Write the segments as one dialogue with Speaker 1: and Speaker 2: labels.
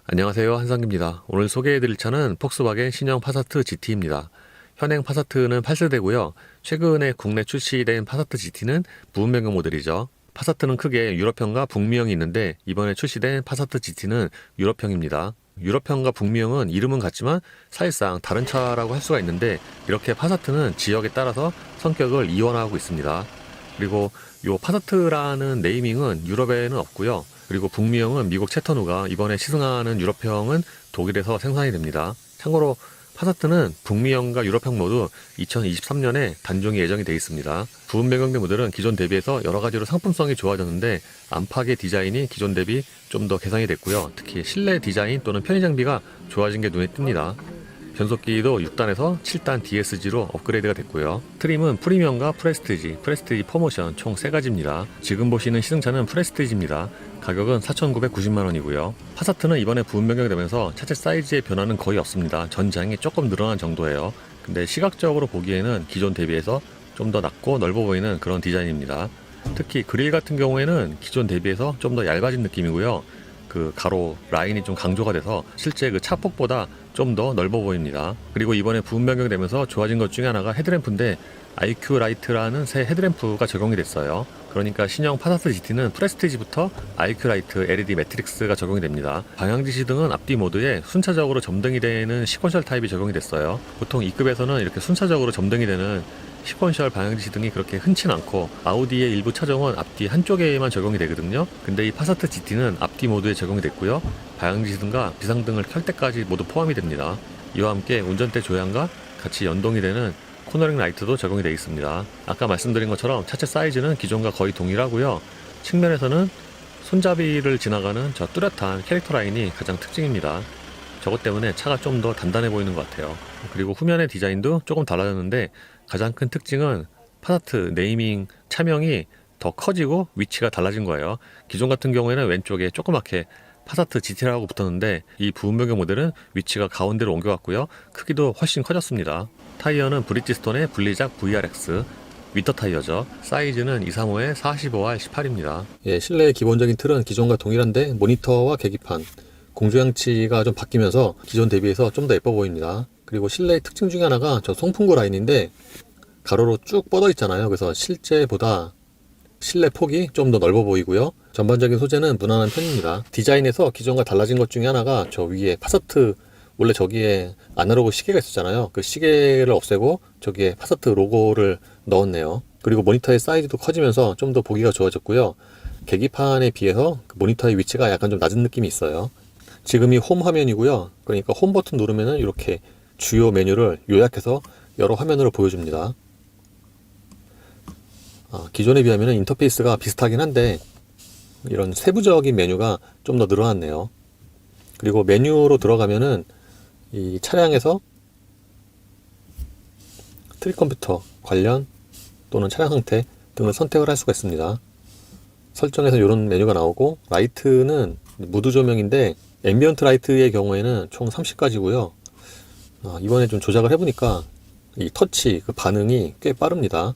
Speaker 1: 안녕하세요, 한상기입니다. 오늘 소개해드릴 차는 폭스바겐 신형 파사트 GT입니다. 현행 파사트는 8세대고요. 최근에 국내 출시된 파사트 GT는 부분 변경 모델이죠. 파사트는 크게 유럽형과 북미형이 있는데 이번에 출시된 파사트 GT는 유럽형입니다. 유럽형과 북미형은 이름은 같지만 사실상 다른 차라고 할 수가 있는데, 이렇게 파사트는 지역에 따라서 성격을 이원화하고 있습니다. 그리고 이 파사트라는 네이밍은 유럽에는 없고요. 그리고 북미형은 미국 채터누가 이번에 시승하는 유럽형은 독일에서 생산이 됩니다. 참고로 파사트는 북미형과 유럽형 모두 2023년에 단종이 예정이 되어 있습니다. 부분 변경된 모델은 기존 대비해서 여러 가지로 상품성이 좋아졌는데, 안팎의 디자인이 기존 대비 좀 더 개선이 됐고요. 특히 실내 디자인 또는 편의 장비가 좋아진 게 눈에 띕니다. 변속기도 6단에서 7단 DSG로 업그레이드가 됐고요. 트림은 프리미엄과 프레스티지, 프레스티지 포모션 총 3가지입니다. 지금 보시는 시승차는 프레스티지입니다. 가격은 4,990만원이고요. 파사트는 이번에 부분 변경되면서 차체 사이즈의 변화는 거의 없습니다. 전장이 조금 늘어난 정도예요. 근데 시각적으로 보기에는 기존 대비해서 좀 더 낮고 넓어 보이는 그런 디자인입니다. 특히 그릴 같은 경우에는 기존 대비해서 좀 더 얇아진 느낌이고요. 그 가로 라인이 좀 강조가 돼서 실제 그 차폭보다 좀 더 넓어 보입니다. 그리고 이번에 부분 변경되면서 좋아진 것 중에 하나가 헤드램프인데, IQ 라이트라는 새 헤드램프가 적용이 됐어요. 그러니까 신형 파사트 GT는 프레스티지부터 IQ 라이트 LED 매트릭스가 적용이 됩니다. 방향지시 등은 앞뒤 모드에 순차적으로 점등이 되는 시퀀셜 타입이 적용이 됐어요. 보통 2급에서는 이렇게 순차적으로 점등이 되는 시퀀셜 방향지시 등이 그렇게 흔치 않고, 아우디의 일부 차종은 앞뒤 한쪽에만 적용이 되거든요. 근데 이 파사트 GT는 앞뒤 모드에 적용이 됐고요. 방향지시 등과 비상등을 켤 때까지 모두 포함이 됩니다. 이와 함께 운전대 조향과 같이 연동이 되는 코너링 라이트도 적용이 되어 있습니다. 아까 말씀드린 것처럼 차체 사이즈는 기존과 거의 동일하고요. 측면에서는 손잡이를 지나가는 저 뚜렷한 캐릭터 라인이 가장 특징입니다. 저것 때문에 차가 좀 더 단단해 보이는 것 같아요. 그리고 후면의 디자인도 조금 달라졌는데, 가장 큰 특징은 파사트 네이밍 차명이 더 커지고 위치가 달라진 거예요. 기존 같은 경우에는 왼쪽에 조그맣게 파사트 GT라고 붙었는데, 이 부분 변경 모델은 위치가 가운데로 옮겨갔고요. 크기도 훨씬 커졌습니다. 타이어는 브리지스톤의 블리작 VRX 위터 타이어죠. 사이즈는 235에 45와 18입니다. 예, 실내의 기본적인 틀은 기존과 동일한데, 모니터와 계기판, 공조장치가 좀 바뀌면서 기존 대비해서 좀 더 예뻐 보입니다. 그리고 실내의 특징 중에 하나가 저 송풍구 라인인데, 가로로 쭉 뻗어 있잖아요. 그래서 실제보다 실내 폭이 좀 더 넓어 보이고요. 전반적인 소재는 무난한 편입니다. 디자인에서 기존과 달라진 것 중에 하나가 저 위에 파사트, 원래 저기에 아날로그 시계가 있었잖아요. 그 시계를 없애고 저기에 파사트 로고를 넣었네요. 그리고 모니터의 사이즈도 커지면서 좀 더 보기가 좋아졌고요. 계기판에 비해서 그 모니터의 위치가 약간 좀 낮은 느낌이 있어요. 지금이 홈 화면이고요. 그러니까 홈 버튼 누르면은 이렇게 주요 메뉴를 요약해서 여러 화면으로 보여줍니다. 기존에 비하면 인터페이스가 비슷하긴 한데, 이런 세부적인 메뉴가 좀 더 늘어났네요. 그리고 메뉴로 들어가면은 이 차량에서 트릭 컴퓨터 관련 또는 차량 상태 등을 선택을 할 수가 있습니다. 설정에서 이런 메뉴가 나오고, 라이트는 무드 조명인데 앰비언트 라이트의 경우에는 총 30가지고요. 이번에 좀 조작을 해보니까 이 터치 그 반응이 꽤 빠릅니다.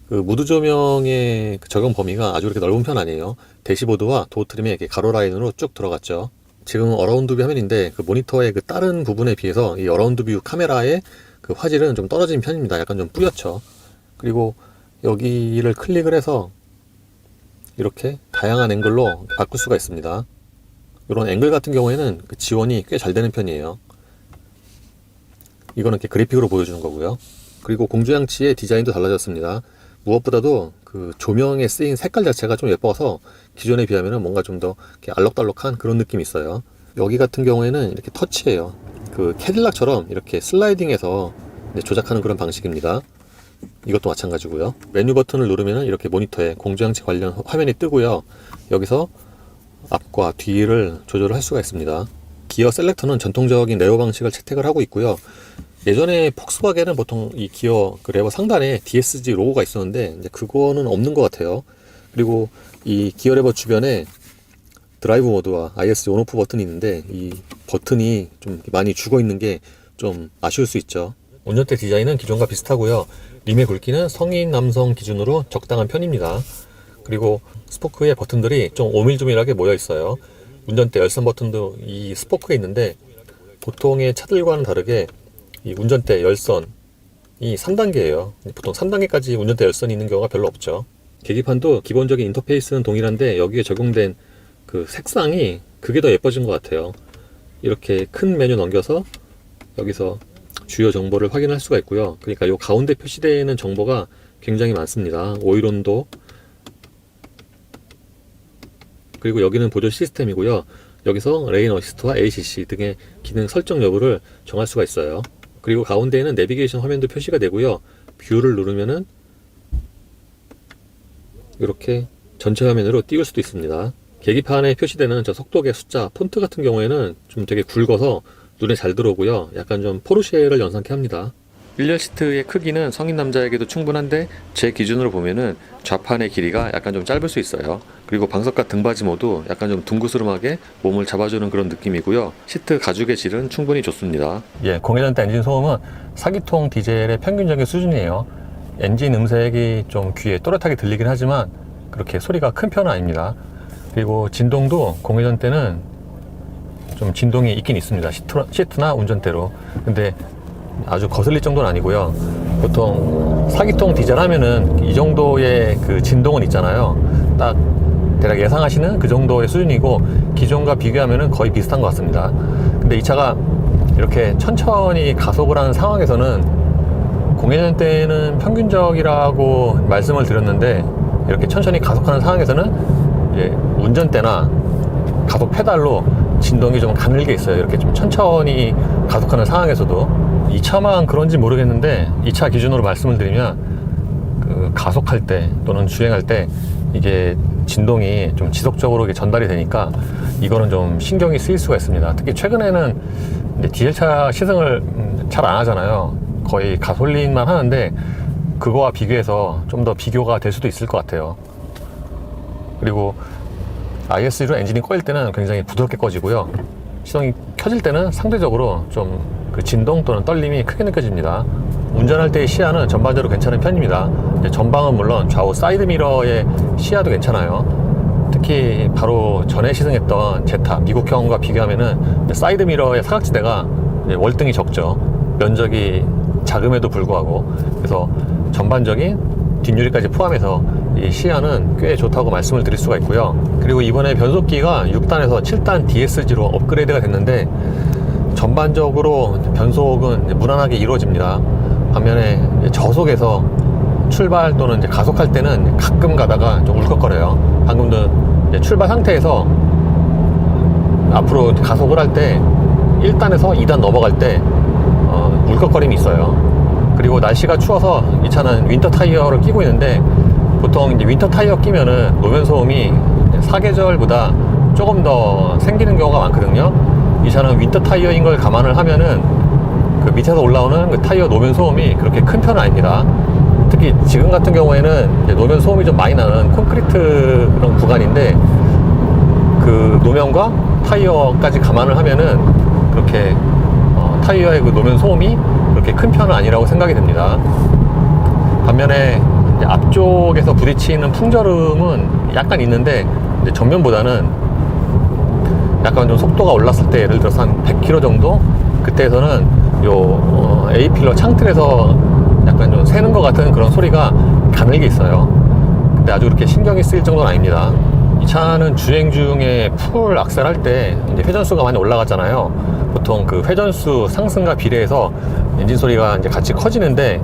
Speaker 1: 그 무드 조명의 적용 범위가 아주 그렇게 넓은 편 아니에요. 대시보드와 도어 트림에 이렇게 가로 라인으로 쭉 들어갔죠. 지금은 어라운드 뷰 화면인데, 그 모니터의 그 다른 부분에 비해서 이 어라운드 뷰 카메라의 그 화질은 좀 떨어진 편입니다. 약간 좀 뿌옇죠. 그리고 여기를 클릭을 해서 이렇게 다양한 앵글로 바꿀 수가 있습니다. 이런 앵글 같은 경우에는 그 지원이 꽤 잘 되는 편이에요. 이거는 이렇게 그래픽으로 보여주는 거고요. 그리고 공조장치의 디자인도 달라졌습니다. 무엇보다도 그 조명에 쓰인 색깔 자체가 좀 예뻐서 기존에 비하면 뭔가 좀 더 알록달록한 그런 느낌이 있어요. 여기 같은 경우에는 이렇게 터치예요. 그 캐딜락처럼 이렇게 슬라이딩해서 조작하는 그런 방식입니다. 이것도 마찬가지고요. 메뉴 버튼을 누르면 이렇게 모니터에 공조장치 관련 화면이 뜨고요. 여기서 앞과 뒤를 조절을 할 수가 있습니다. 기어 셀렉터는 전통적인 레버 방식을 채택을 하고 있고요. 예전에 폭스바겐은 보통 이 기어 그 레버 상단에 DSG 로고가 있었는데, 이제 그거는 없는 것 같아요. 그리고 이 기어 레버 주변에 드라이브 모드와 IS 온오프 버튼이 있는데, 이 버튼이 좀 많이 죽어 있는 게 좀 아쉬울 수 있죠. 운전대 디자인은 기존과 비슷하고요. 림의 굵기는 성인 남성 기준으로 적당한 편입니다. 그리고 스포크의 버튼들이 좀 오밀조밀하게 모여 있어요. 운전대 열선 버튼도 이 스포크에 있는데 보통의 차들과는 다르게 이 운전대 열선이 3단계예요. 보통 3단계까지 운전대 열선이 있는 경우가 별로 없죠. 계기판도 기본적인 인터페이스는 동일한데 여기에 적용된 그 색상이 그게 더 예뻐진 것 같아요. 이렇게 큰 메뉴 넘겨서 여기서 주요 정보를 확인할 수가 있고요. 그러니까 이 가운데 표시되어 있는 정보가 굉장히 많습니다. 오일 온도, 그리고 여기는 보조 시스템이고요. 여기서 레인 어시스트와 ACC 등의 기능 설정 여부를 정할 수가 있어요. 그리고 가운데에는 내비게이션 화면도 표시가 되고요. 뷰를 누르면은 이렇게 전체 화면으로 띄울 수도 있습니다. 계기판에 표시되는 저 속도계 숫자, 폰트 같은 경우에는 좀 되게 굵어서 눈에 잘 들어오고요. 약간 좀 포르쉐를 연상케 합니다. 1열 시트의 크기는 성인 남자에게도 충분한데 제 기준으로 보면은 좌판의 길이가 약간 좀 짧을 수 있어요. 그리고 방석과 등받이 모두 약간 좀 둥그스름하게 몸을 잡아주는 그런 느낌이고요. 시트 가죽의 질은 충분히 좋습니다. 예, 공회전대 엔진 소음은 4기통 디젤의 평균적인 수준이에요. 엔진 음색이 좀 귀에 또렷하게 들리긴 하지만 그렇게 소리가 큰 편은 아닙니다. 그리고 진동도 공회전대는 좀 진동이 있긴 있습니다. 시트나 운전대로. 근데 아주 거슬릴 정도는 아니고요. 보통 4기통 디젤 하면은 이 정도의 그 진동은 있잖아요. 딱 대략 예상하시는 그 정도의 수준이고 기존과 비교하면은 거의 비슷한 것 같습니다. 근데 이 차가 이렇게 천천히 가속을 하는 상황에서는 공회전 때는 평균적이라고 말씀을 드렸는데 이렇게 천천히 가속하는 상황에서는 이제 운전대나 가속 페달로 진동이 좀 가늘게 있어요. 이렇게 좀 천천히 가속하는 상황에서도. 이 차만 그런지 모르겠는데 이 차 기준으로 말씀을 드리면 그 가속할 때 또는 주행할 때 이게 진동이 좀 지속적으로 전달이 되니까 이거는 좀 신경이 쓰일 수가 있습니다. 특히 최근에는 이제 디젤차 시승을 잘 안 하잖아요. 거의 가솔린만 하는데 그거와 비교해서 좀 더 비교가 될 수도 있을 것 같아요. 그리고 IS로 엔진이 꺼질 때는 굉장히 부드럽게 꺼지고요. 시동이 켜질 때는 상대적으로 좀 그 진동 또는 떨림이 크게 느껴집니다. 운전할 때의 시야는 전반적으로 괜찮은 편입니다. 전방은 물론 좌우 사이드 미러의 시야도 괜찮아요. 특히 바로 전에 시승했던 제타 미국형과 비교하면은 사이드 미러의 사각지대가 월등히 적죠. 면적이 작음에도 불구하고. 그래서 전반적인 뒷유리까지 포함해서 이 시야는 꽤 좋다고 말씀을 드릴 수가 있고요. 그리고 이번에 변속기가 6단에서 7단 DSG로 업그레이드가 됐는데 전반적으로 변속은 무난하게 이루어집니다. 반면에 저속에서 출발 또는 이제 가속할 때는 가끔 가다가 좀 울컥거려요. 방금도 출발 상태에서 앞으로 가속을 할 때 1단에서 2단 넘어갈 때 울컥거림이 있어요. 그리고 날씨가 추워서 이 차는 윈터 타이어를 끼고 있는데 보통 이제 윈터 타이어 끼면은 노면 소음이 사계절보다 조금 더 생기는 경우가 많거든요. 이 차는 윈터 타이어인 걸 감안을 하면은 그 밑에서 올라오는 그 타이어 노면 소음이 그렇게 큰 편은 아닙니다. 특히 지금 같은 경우에는 이제 노면 소음이 좀 많이 나는 콘크리트 그런 구간인데 그 노면과 타이어까지 감안을 하면은 그렇게 타이어의 그 노면 소음이 그렇게 큰 편은 아니라고 생각이 됩니다. 반면에 이제 앞쪽에서 부딪히는 풍절음은 약간 있는데 이제 전면보다는 약간 좀 속도가 올랐을 때 예를 들어서 한 100km 정도 그때에서는 요 A필러 창틀에서 약간 좀 새는 것 같은 그런 소리가 가늘게 있어요. 근데 아주 그렇게 신경이 쓰일 정도는 아닙니다. 이 차는 주행 중에 풀 악셀 할 때 이제 회전수가 많이 올라갔잖아요. 보통 그 회전수 상승과 비례해서 엔진 소리가 이제 같이 커지는데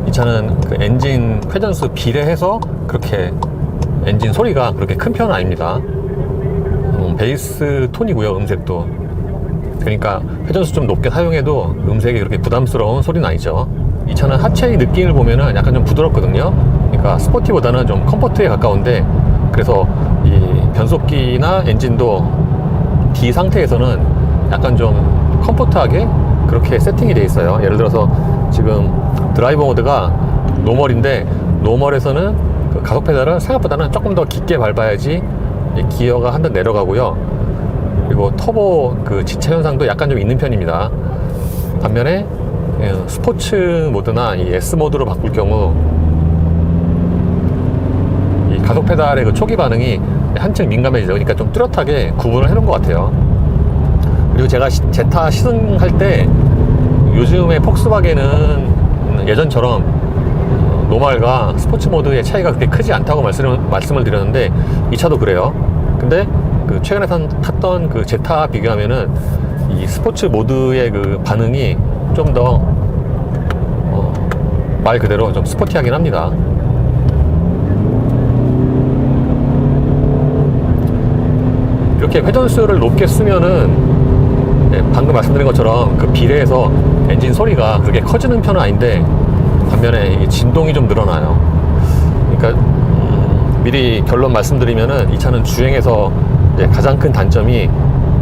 Speaker 1: 이 차는 그 엔진 회전수 비례해서 그렇게 엔진 소리가 그렇게 큰 편은 아닙니다. 베이스 톤이고요. 음색도. 그러니까 회전수 좀 높게 사용해도 음색이 그렇게 부담스러운 소리는 아니죠. 이 차는 하체의 느낌을 보면은 약간 좀 부드럽거든요. 그러니까 스포티보다는 좀 컴포트에 가까운데 그래서 이 변속기나 엔진도 D 상태에서는 약간 좀 컴포트하게 그렇게 세팅이 돼 있어요. 예를 들어서 지금 드라이버 모드가 노멀인데 노멀에서는 그 가속 페달은 생각보다는 조금 더 깊게 밟아야지 기어가 한 단 내려가고요. 그리고 터보 그 지차 현상도 약간 좀 있는 편입니다. 반면에 스포츠 모드나 이 S 모드로 바꿀 경우 이 가속 페달의 그 초기 반응이 한층 민감해지죠. 그러니까 좀 뚜렷하게 구분을 해놓은 것 같아요. 그리고 제가 제타 시승할 때 요즘의 폭스바겐은 예전처럼 노멀과 스포츠 모드의 차이가 그렇게 크지 않다고 말씀을 드렸는데 이 차도 그래요. 근데 그 최근에 탔던 그 제타 비교하면은 이 스포츠 모드의 그 반응이 좀 더 말 그대로 좀 스포티하긴 합니다. 이렇게 회전수를 높게 쓰면은 방금 말씀드린 것처럼 그 비례해서 엔진 소리가 그렇게 커지는 편은 아닌데 반면에 진동이 좀 늘어나요. 그러니까 미리 결론 말씀드리면은 이 차는 주행에서 가장 큰 단점이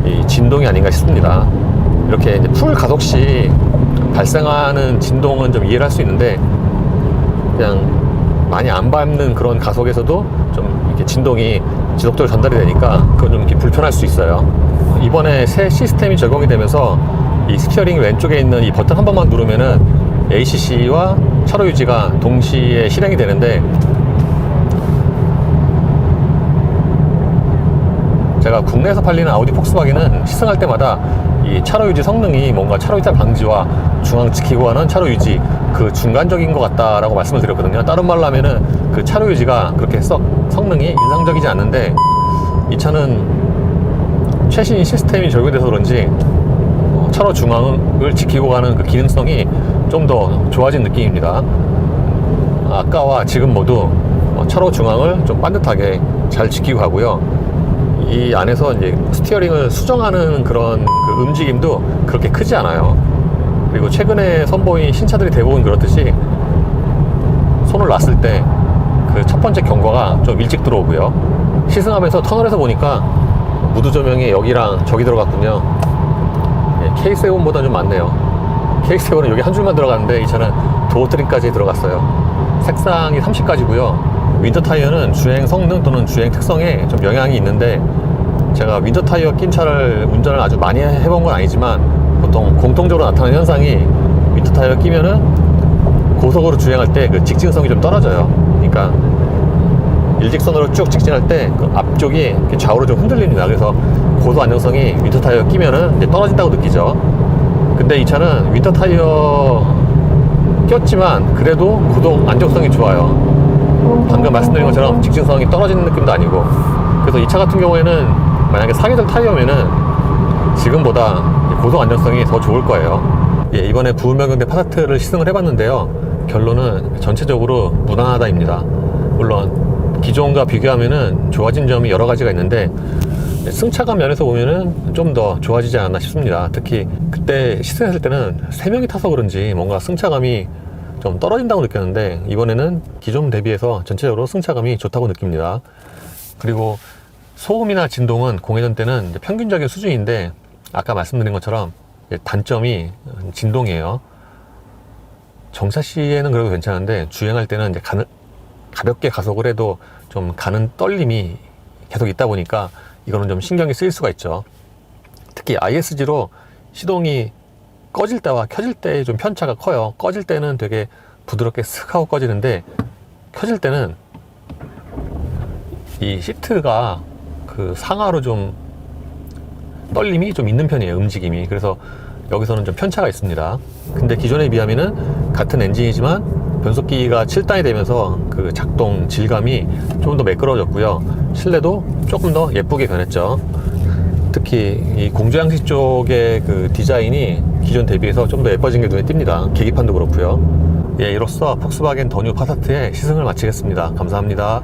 Speaker 1: 이 진동이 아닌가 싶습니다. 이렇게 이제 풀 가속 시 발생하는 진동은 좀 이해를 할 수 있는데 그냥 많이 안 밟는 그런 가속에서도 좀 이렇게 진동이 지속적으로 전달이 되니까 그건 좀 이렇게 불편할 수 있어요. 이번에 새 시스템이 적용이 되면서 이 스티어링 왼쪽에 있는 이 버튼 한 번만 누르면은 ACC와 차로 유지가 동시에 실행이 되는데 제가 국내에서 팔리는 아우디 폭스바겐은 시승할 때마다 이 차로 유지 성능이 뭔가 차로 이탈 방지와 중앙 지키고 하는 차로 유지 그 중간적인 것 같다라고 말씀을 드렸거든요. 다른 말로 하면은 그 차로 유지가 그렇게 썩 성능이 인상적이지 않는데 이 차는 최신 시스템이 적용돼서 그런지 차로 중앙을 지키고 가는 그 기능성이 좀 더 좋아진 느낌입니다. 아까와 지금 모두 차로 중앙을 좀 반듯하게 잘 지키고 가고요. 이 안에서 이제 스티어링을 수정하는 그런 그 움직임도 그렇게 크지 않아요. 그리고 최근에 선보인 신차들이 대부분 그렇듯이 손을 놨을 때 그 첫 번째 경과가 좀 일찍 들어오고요. 시승하면서 터널에서 보니까 무드 조명이 여기랑 저기 들어갔군요. K7보다 좀 많네요. K7은 여기 한 줄만 들어갔는데 이 차는 도어 트림까지 들어갔어요. 색상이 30가지고요. 윈터 타이어는 주행 성능 또는 주행 특성에 좀 영향이 있는데 제가 윈터 타이어 낀 차를 운전을 아주 많이 해본 건 아니지만 보통 공통적으로 나타나는 현상이 윈터 타이어 끼면은 고속으로 주행할 때 그 직진성이 좀 떨어져요. 그러니까 일직선으로 쭉 직진할 때 그 앞쪽이 좌우로 좀 흔들립니다. 그래서 고속 안정성이 윈터 타이어 끼면은 이제 떨어진다고 느끼죠. 근데 이 차는 윈터 타이어 꼈지만 그래도 고속 안정성이 좋아요. 방금 말씀드린 것처럼 직진성이 떨어지는 느낌도 아니고. 그래서 이 차 같은 경우에는 만약에 상해절 타이어면은 지금보다 고속 안정성이 더 좋을 거예요. 예, 이번에 부음변경대 파사트를 시승을 해봤는데요. 결론은 전체적으로 무난하다입니다. 물론 기존과 비교하면은 좋아진 점이 여러 가지가 있는데 승차감 면에서 보면은 좀 더 좋아지지 않았나 싶습니다. 특히 그때 시승했을 때는 3명이 타서 그런지 뭔가 승차감이 좀 떨어진다고 느꼈는데 이번에는 기존 대비해서 전체적으로 승차감이 좋다고 느낍니다. 그리고 소음이나 진동은 공회전 때는 평균적인 수준인데 아까 말씀드린 것처럼 단점이 진동이에요. 정차 시에는 그래도 괜찮은데 주행할 때는 이제 가볍게 가속을 해도 좀 가는 떨림이 계속 있다 보니까 이거는 좀 신경이 쓰일 수가 있죠. 특히 ISG로 시동이 꺼질 때와 켜질 때 좀 편차가 커요. 꺼질 때는 되게 부드럽게 슥 하고 꺼지는데 켜질 때는 이 시트가 그 상하로 좀 떨림이 좀 있는 편이에요. 움직임이. 그래서 여기서는 좀 편차가 있습니다. 근데 기존에 비하면은 같은 엔진이지만 변속기가 7단이 되면서 그 작동 질감이 좀 더 매끄러워졌고요. 실내도 조금 더 예쁘게 변했죠. 특히 이 공조양식 쪽의 그 디자인이 기존 대비해서 좀 더 예뻐진 게 눈에 띕니다. 계기판도 그렇고요. 예, 이로써 폭스바겐 더 뉴 파사트의 시승을 마치겠습니다. 감사합니다.